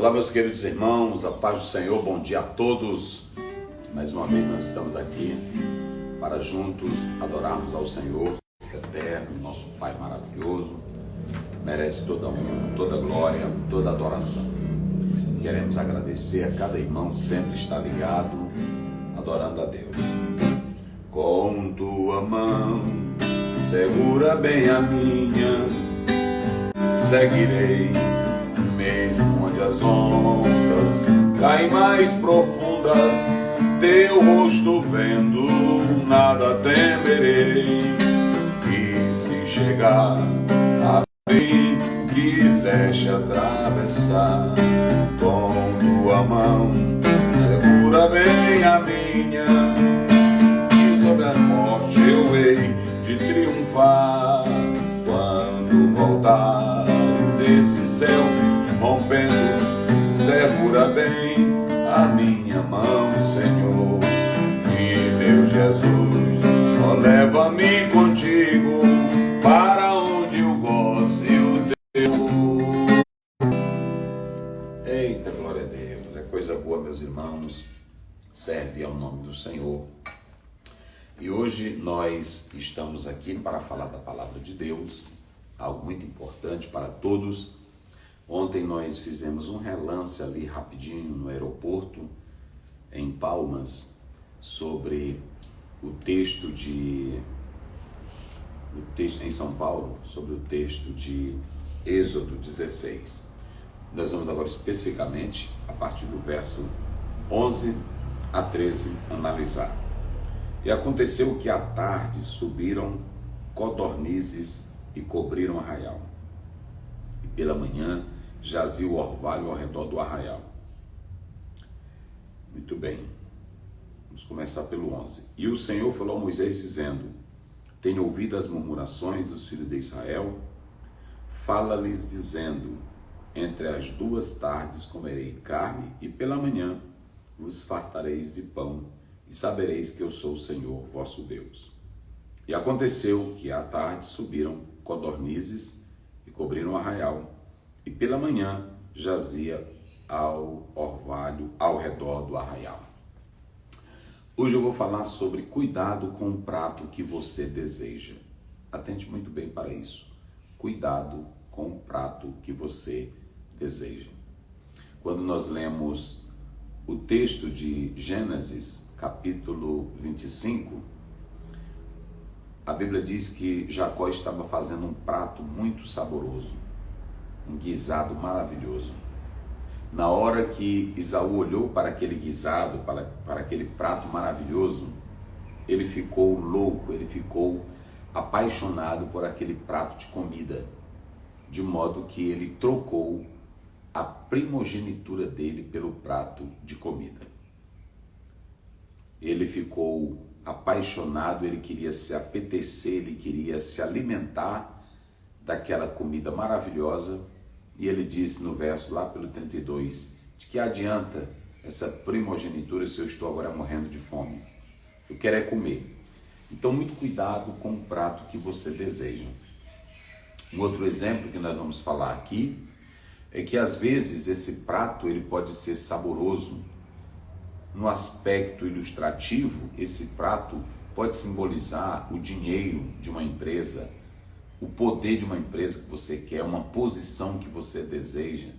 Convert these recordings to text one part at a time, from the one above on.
Olá, meus queridos irmãos, a paz do Senhor, bom dia a todos. Mais uma vez nós estamos aqui para juntos adorarmos ao Senhor eterno, nosso Pai maravilhoso, merece toda honra, toda glória, toda adoração. Queremos agradecer a cada irmão que sempre está ligado, adorando a Deus. Com tua mão, segura bem a minha, seguirei, mesmo onde as ondas caem mais profundas, teu rosto vendo, nada temerei. E se chegar a mim, quiseste atravessar, com tua mão, segura bem a minha, e sobre a morte eu hei de triunfar, quando voltares esse céu rompendo, segura bem a minha mão, Senhor. E meu Jesus, ó, leva-me contigo para onde eu gosto e o teu. Eita, glória a Deus, é coisa boa, meus irmãos, serve ao nome do Senhor. E hoje nós estamos aqui para falar da palavra de Deus, algo muito importante para todos. Ontem nós fizemos um relance ali rapidinho no aeroporto, em Palmas, sobre o texto em São Paulo, sobre o texto de Êxodo 16. Nós vamos agora especificamente, a partir do verso 11 a 13, analisar. E aconteceu que à tarde subiram codornizes e cobriram o arraial. E pela manhã jazia o orvalho ao redor do arraial. Muito bem, vamos começar pelo 11. E o Senhor falou a Moisés dizendo: tenho ouvido as murmurações dos filhos de Israel, fala-lhes dizendo: entre as duas tardes comerei carne, e pela manhã vos fartareis de pão, e sabereis que eu sou o Senhor vosso Deus. E aconteceu que à tarde subiram codornizes e cobriram o arraial, e pela manhã jazia ao orvalho ao redor do arraial. Hoje eu vou falar sobre cuidado com o prato que você deseja. Atente muito bem para isso. Cuidado com o prato que você deseja. Quando nós lemos o texto de Gênesis, capítulo 25, a Bíblia diz que Jacó estava fazendo um prato muito saboroso, um guisado maravilhoso. Na hora que Esaú olhou para aquele guisado, para aquele prato maravilhoso, ele ficou louco, ele ficou apaixonado por aquele prato de comida, de modo que ele trocou a primogenitura dele pelo prato de comida. Ele ficou apaixonado, ele queria se apetecer, ele queria se alimentar daquela comida maravilhosa, e ele disse no verso lá pelo 32, de que adianta essa primogenitura se eu estou agora morrendo de fome? Eu quero é comer. Então muito cuidado com o prato que você deseja. Um outro exemplo que nós vamos falar aqui é que às vezes esse prato ele pode ser saboroso. No aspecto ilustrativo, esse prato pode simbolizar o dinheiro de uma empresa, o poder de uma empresa que você quer, uma posição que você deseja.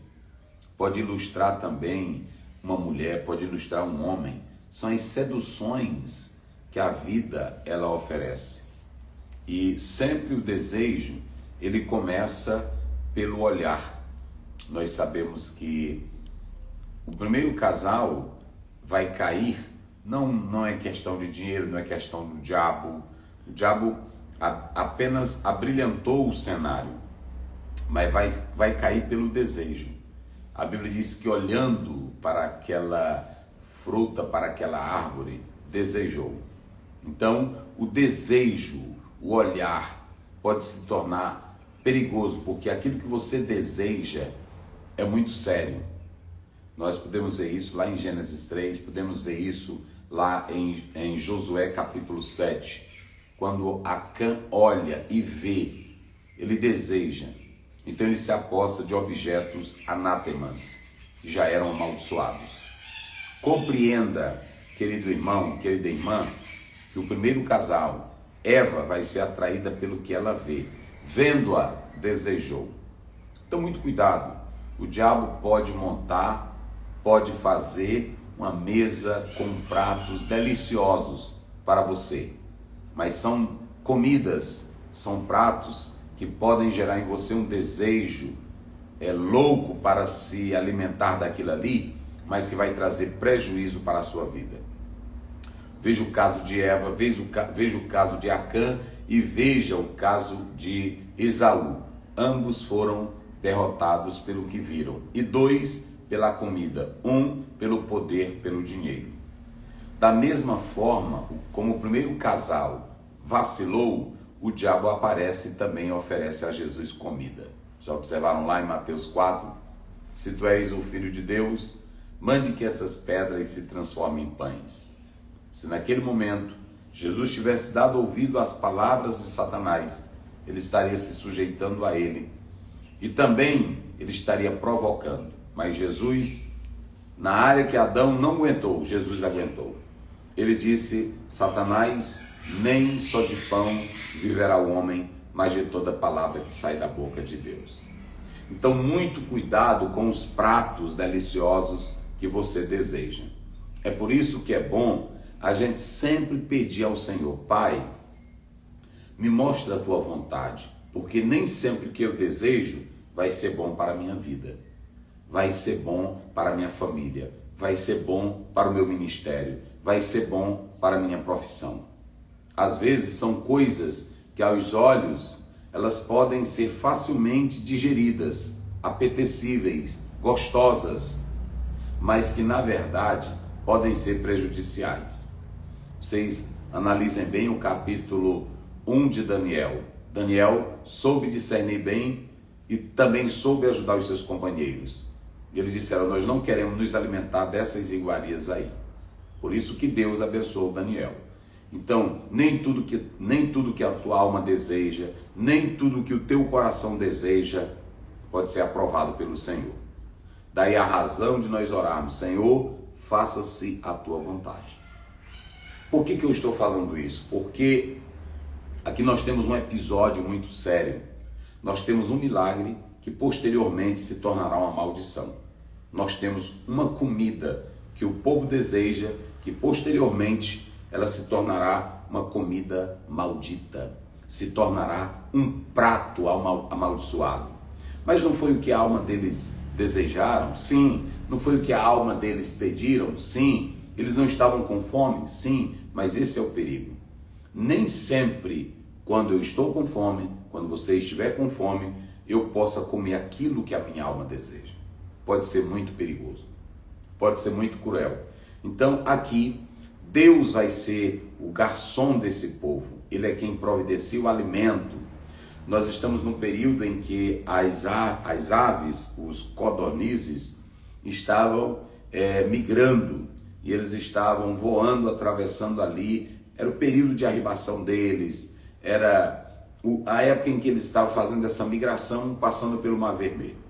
Pode ilustrar também uma mulher, pode ilustrar um homem. São as seduções que a vida ela oferece. E sempre o desejo, ele começa pelo olhar. Nós sabemos que o primeiro casal vai cair, não é questão de dinheiro, não é questão do diabo. O diabo apenas abrilhantou o cenário, mas vai cair pelo desejo. A Bíblia diz que olhando para aquela fruta, para aquela árvore, desejou. Então, o desejo, o olhar, pode se tornar perigoso, porque aquilo que você deseja é muito sério. Nós podemos ver isso lá em Gênesis 3, podemos ver isso lá em Josué capítulo 7, quando Acã olha e vê, ele deseja, então ele se aposta de objetos anátemas. que já eram amaldiçoados. Compreenda, querido irmão, querida irmã, que o primeiro casal, Eva, vai ser atraída pelo que ela vê. Vendo-a, desejou. Então, muito cuidado. O diabo pode montar, pode fazer uma mesa com pratos deliciosos para você. Mas são comidas, são pratos que podem gerar em você um desejo louco para se alimentar daquilo ali, mas que vai trazer prejuízo para a sua vida. Veja o caso de Eva, veja o caso de Acã e veja o caso de Esaú. Ambos foram derrotados pelo que viram. E 2, pela comida. 1, pelo poder, pelo dinheiro. Da mesma forma, como o primeiro casal vacilou, o diabo aparece e também oferece a Jesus comida. Já observaram lá em Mateus 4? Se tu és o Filho de Deus, mande que essas pedras se transformem em pães. Se naquele momento Jesus tivesse dado ouvido às palavras de Satanás, ele estaria se sujeitando a ele e também ele estaria provocando. Mas Jesus, na área que Adão não aguentou, Jesus aguentou. Ele disse: Satanás, nem só de pão viverá o homem, mas de toda palavra que sai da boca de Deus. Então, muito cuidado com os pratos deliciosos que você deseja. É por isso que é bom a gente sempre pedir ao Senhor: Pai, me mostra a tua vontade, porque nem sempre o que eu desejo vai ser bom para a minha vida, vai ser bom para a minha família, vai ser bom para o meu ministério, vai ser bom para a minha profissão. Às vezes são coisas que aos olhos elas podem ser facilmente digeridas, apetecíveis, gostosas, mas que na verdade podem ser prejudiciais. Vocês analisem bem o capítulo 1 de Daniel. Daniel soube discernir bem e também soube ajudar os seus companheiros. Eles disseram: nós não queremos nos alimentar dessas iguarias aí. Por isso que Deus abençoou Daniel. Então, nem tudo que a tua alma deseja, nem tudo que o teu coração deseja pode ser aprovado pelo Senhor. Daí a razão de nós orarmos: Senhor, faça-se a tua vontade. Por que eu estou falando isso? Porque aqui nós temos um episódio muito sério. Nós temos um milagre que posteriormente se tornará uma maldição. Nós temos uma comida que o povo deseja, que posteriormente ela se tornará uma comida maldita, se tornará um prato amaldiçoado. Mas não foi o que a alma deles desejaram? Sim. Não foi o que a alma deles pediram? Sim. Eles não estavam com fome? Sim. Mas esse é o perigo. Nem sempre, quando eu estou com fome, quando você estiver com fome, eu possa comer aquilo que a minha alma deseja. Pode ser muito perigoso. Pode ser muito cruel. Então, aqui, Deus vai ser o garçom desse povo. Ele é quem providencia o alimento. Nós estamos num período em que as aves, os codornizes, estavam migrando. E eles estavam voando, atravessando ali. Era o período de arribação deles. Era a época em que eles estavam fazendo essa migração, passando pelo Mar Vermelho.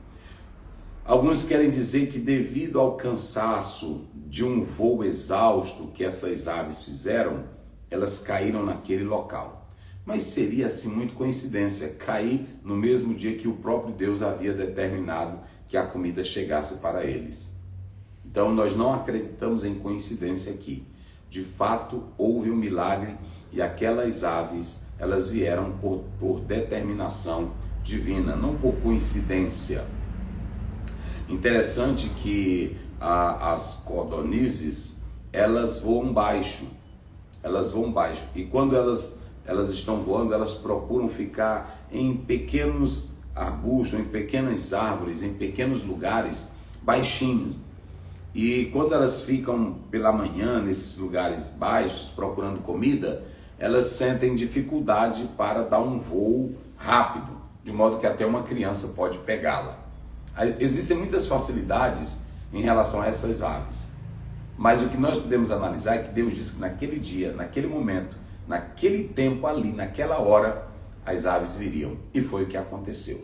Alguns querem dizer que devido ao cansaço de um voo exausto que essas aves fizeram, elas caíram naquele local. Mas seria assim muito coincidência cair no mesmo dia que o próprio Deus havia determinado que a comida chegasse para eles. Então nós não acreditamos em coincidência aqui. De fato, houve um milagre e aquelas aves, elas vieram por determinação divina, não por coincidência. Interessante que as codornizes, elas voam baixo. E quando elas estão voando, elas procuram ficar em pequenos arbustos, em pequenas árvores, em pequenos lugares, baixinhos. E quando elas ficam pela manhã nesses lugares baixos, procurando comida, elas sentem dificuldade para dar um voo rápido, de modo que até uma criança pode pegá-la. Existem muitas facilidades em relação a essas aves. Mas o que nós podemos analisar é que Deus disse que naquele dia, naquele momento, naquele tempo ali, naquela hora, as aves viriam. E foi o que aconteceu.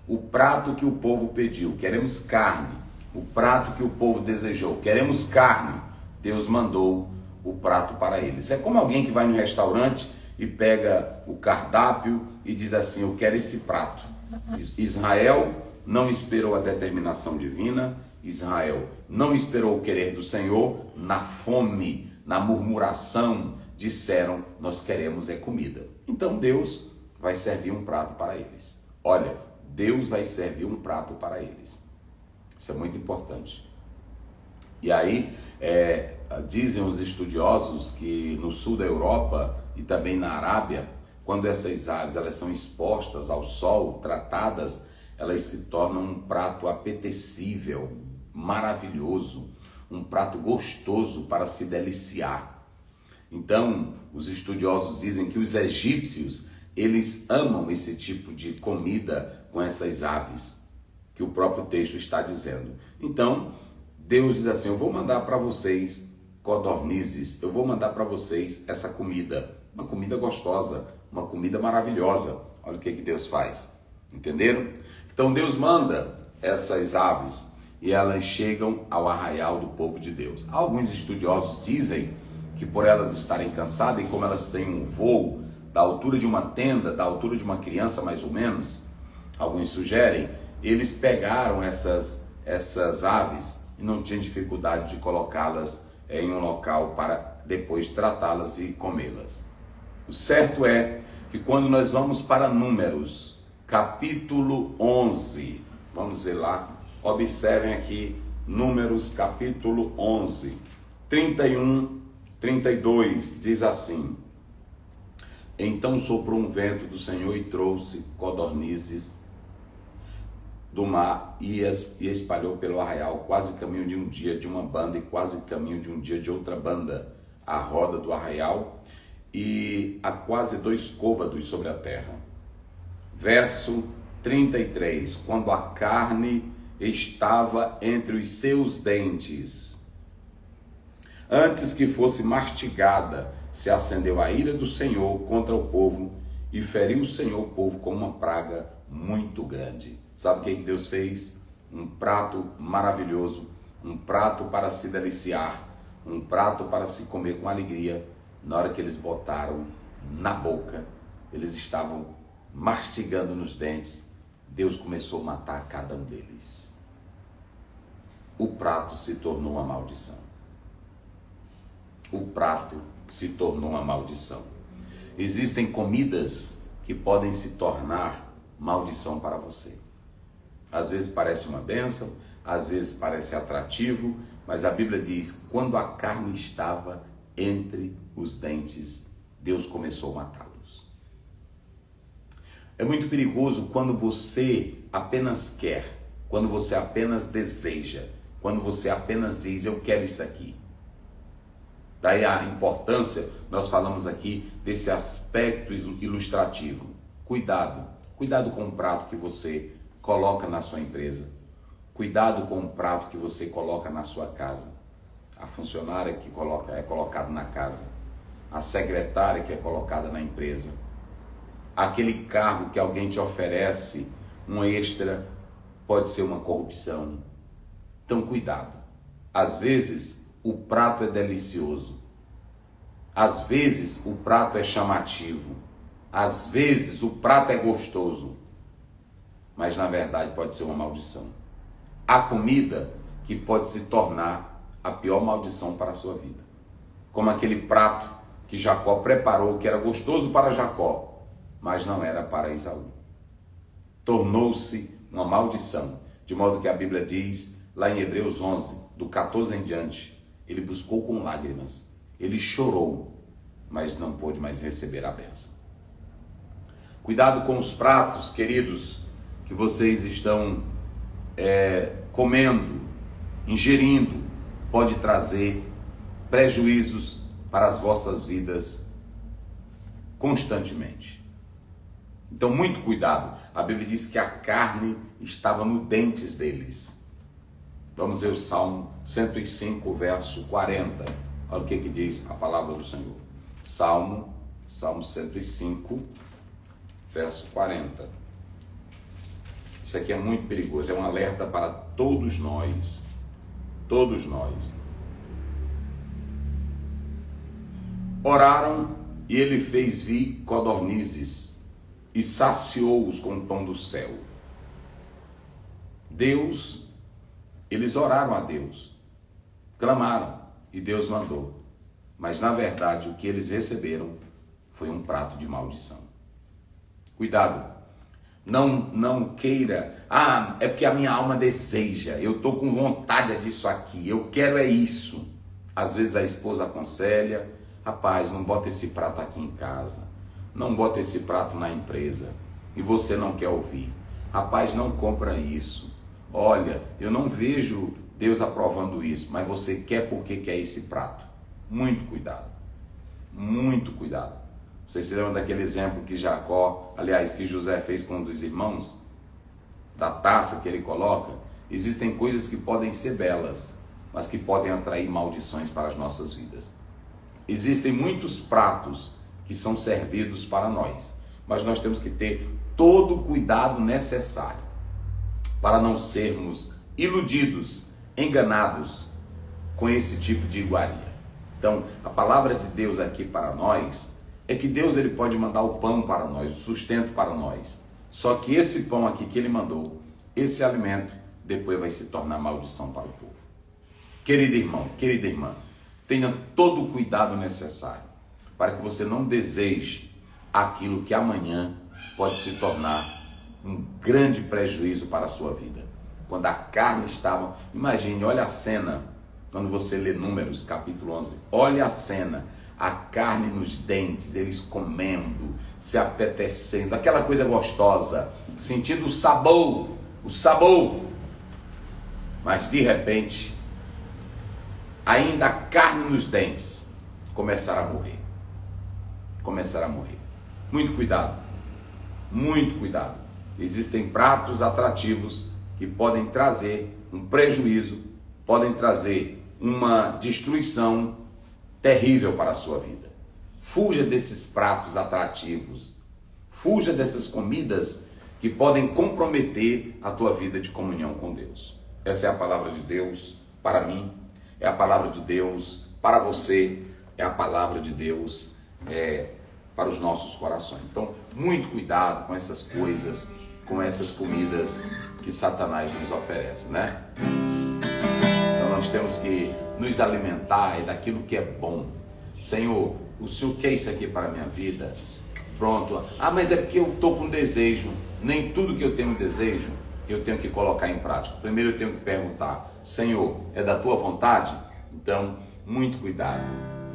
O prato que o povo pediu: queremos carne, o prato que o povo desejou. Queremos carne. Deus mandou o prato para eles. É como alguém que vai no restaurante e pega o cardápio e diz assim: eu quero esse prato. Israel não esperou a determinação divina. Israel não esperou o querer do Senhor. Na fome, na murmuração, disseram: nós queremos é comida. Então Deus vai servir um prato para eles. Olha, Deus vai servir um prato para eles. Isso é muito importante. E aí, dizem os estudiosos que no sul da Europa e também na Arábia, quando essas aves elas são expostas ao sol, tratadas, elas se tornam um prato apetecível, maravilhoso, um prato gostoso para se deliciar. Então, os estudiosos dizem que os egípcios, eles amam esse tipo de comida com essas aves, que o próprio texto está dizendo. Então, Deus diz assim: eu vou mandar para vocês codornizes, eu vou mandar para vocês essa comida, uma comida gostosa, uma comida maravilhosa. Olha o que Deus faz, entenderam? Então Deus manda essas aves e elas chegam ao arraial do povo de Deus. Alguns estudiosos dizem que por elas estarem cansadas, e como elas têm um voo da altura de uma tenda, da altura de uma criança mais ou menos, alguns sugerem, eles pegaram essas aves e não tinham dificuldade de colocá-las em um local para depois tratá-las e comê-las. O certo é que quando nós vamos para Números, capítulo 11, vamos ver lá, observem aqui, Números capítulo 11, 31, 32, diz assim: então soprou um vento do Senhor e trouxe codornizes do mar e espalhou pelo arraial, quase caminho de um dia de uma banda e quase caminho de um dia de outra banda, a roda do arraial, e a quase 2 côvados sobre a terra. Verso 33, quando a carne estava entre os seus dentes, antes que fosse mastigada, se acendeu a ira do Senhor contra o povo e feriu o Senhor o povo com uma praga muito grande. Sabe o que Deus fez? Um prato maravilhoso, um prato para se deliciar, um prato para se comer com alegria. Na hora que eles botaram na boca, eles estavam mastigando nos dentes, Deus começou a matar cada um deles. O prato se tornou uma maldição. O prato se tornou uma maldição. Existem comidas que podem se tornar maldição para você. Às vezes parece uma bênção, às vezes parece atrativo, mas a Bíblia diz: quando a carne estava entre os dentes, Deus começou a matá-los. É muito perigoso quando você apenas quer, quando você apenas deseja, quando você apenas diz: eu quero isso aqui. Daí a importância, nós falamos aqui desse aspecto ilustrativo. Cuidado com o prato que você coloca na sua empresa. Cuidado com o prato que você coloca na sua casa. A funcionária que é colocada na casa. A secretária que é colocada na empresa. Aquele cargo que alguém te oferece, um extra, pode ser uma corrupção. Então cuidado. Às vezes o prato é delicioso. Às vezes o prato é chamativo. Às vezes o prato é gostoso. Mas na verdade pode ser uma maldição. Há comida que pode se tornar a pior maldição para a sua vida. Como aquele prato que Jacó preparou, que era gostoso para Jacó, mas não era para Esaú. Tornou-se uma maldição. De modo que a Bíblia diz, lá em Hebreus 11, do 14 em diante, ele buscou com lágrimas, ele chorou, mas não pôde mais receber a bênção. Cuidado com os pratos, queridos, que vocês estão comendo, ingerindo, pode trazer prejuízos para as vossas vidas constantemente. Então, muito cuidado. A Bíblia diz que a carne estava nos dentes deles. Vamos ver o Salmo 105, verso 40. Olha o que diz a palavra do Senhor. Salmo 105, verso 40. Isso aqui é muito perigoso, é um alerta para todos nós. Todos nós. Oraram e ele fez vir codornizes e saciou-os com o pão do céu. Deus, eles oraram a Deus, clamaram e Deus mandou. Mas na verdade o que eles receberam foi um prato de maldição. Cuidado. Não queira, é porque a minha alma deseja, eu estou com vontade disso aqui, eu quero é isso. Às vezes a esposa aconselha, rapaz, não bota esse prato aqui em casa, não bota esse prato na empresa, e você não quer ouvir. Rapaz, não compra isso, olha, eu não vejo Deus aprovando isso, mas você quer porque quer esse prato. Muito cuidado, muito cuidado. Vocês se lembram daquele exemplo que que José fez com um dos irmãos? Da taça que ele coloca? Existem coisas que podem ser belas, mas que podem atrair maldições para as nossas vidas. Existem muitos pratos que são servidos para nós, mas nós temos que ter todo o cuidado necessário para não sermos iludidos, enganados com esse tipo de iguaria. Então, a palavra de Deus aqui para nós é que Deus ele pode mandar o pão para nós, o sustento para nós. Só que esse pão aqui que ele mandou, esse alimento, depois vai se tornar maldição para o povo. Querido irmão, querida irmã, tenha todo o cuidado necessário para que você não deseje aquilo que amanhã pode se tornar um grande prejuízo para a sua vida. Quando a carne estava... Imagine, olha a cena, quando você lê Números, capítulo 11, olha a cena, a carne nos dentes, eles comendo, se apetecendo, aquela coisa gostosa, sentindo o sabor, mas de repente, ainda a carne nos dentes, começaram a morrer. Muito cuidado, muito cuidado. Existem pratos atrativos que podem trazer um prejuízo, podem trazer uma destruição terrível para a sua vida. Fuja desses pratos atrativos. Fuja dessas comidas que podem comprometer a tua vida de comunhão com Deus. Essa é a palavra de Deus para mim, é a palavra de Deus para você, é a palavra de Deus para os nossos corações. Então, muito cuidado com essas coisas, com essas comidas que Satanás nos oferece, né? Então nós temos que nos alimentar daquilo que é bom. Senhor, o Senhor quer isso aqui para a minha vida? Pronto. Mas é porque eu estou com desejo. Nem tudo que eu tenho desejo, eu tenho que colocar em prática. Primeiro eu tenho que perguntar, Senhor, é da tua vontade? Então, muito cuidado.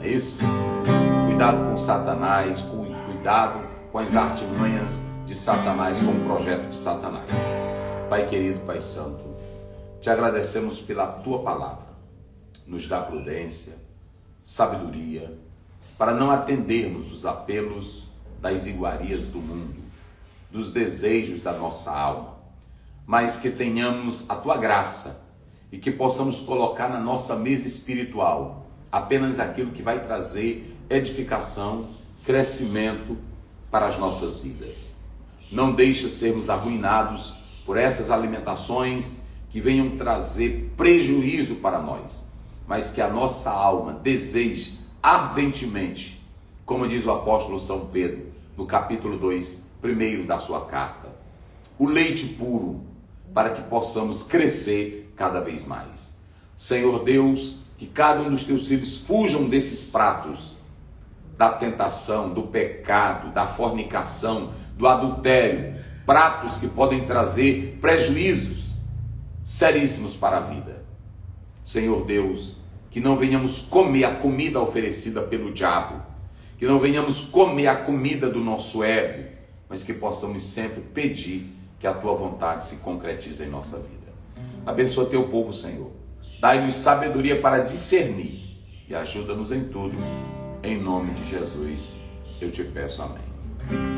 É isso? Cuidado com Satanás, cuidado com as artimanhas de Satanás, com o projeto de Satanás. Pai querido, Pai santo, te agradecemos pela tua palavra. Nos dá prudência, sabedoria, para não atendermos os apelos das iguarias do mundo, dos desejos da nossa alma, mas que tenhamos a tua graça e que possamos colocar na nossa mesa espiritual apenas aquilo que vai trazer edificação, crescimento para as nossas vidas. Não deixe sermos arruinados por essas alimentações que venham trazer prejuízo para nós, mas que a nossa alma deseje ardentemente, como diz o apóstolo São Pedro, no capítulo 2, primeiro da sua carta, o leite puro, para que possamos crescer cada vez mais. Senhor Deus, que cada um dos teus filhos fujam desses pratos, da tentação, do pecado, da fornicação, do adultério, pratos que podem trazer prejuízos seríssimos para a vida. Senhor Deus, que não venhamos comer a comida oferecida pelo diabo, que não venhamos comer a comida do nosso ego, mas que possamos sempre pedir que a tua vontade se concretize em nossa vida. Abençoa teu povo, Senhor. Dai-nos sabedoria para discernir e ajuda-nos em tudo. Em nome de Jesus, eu te peço amém.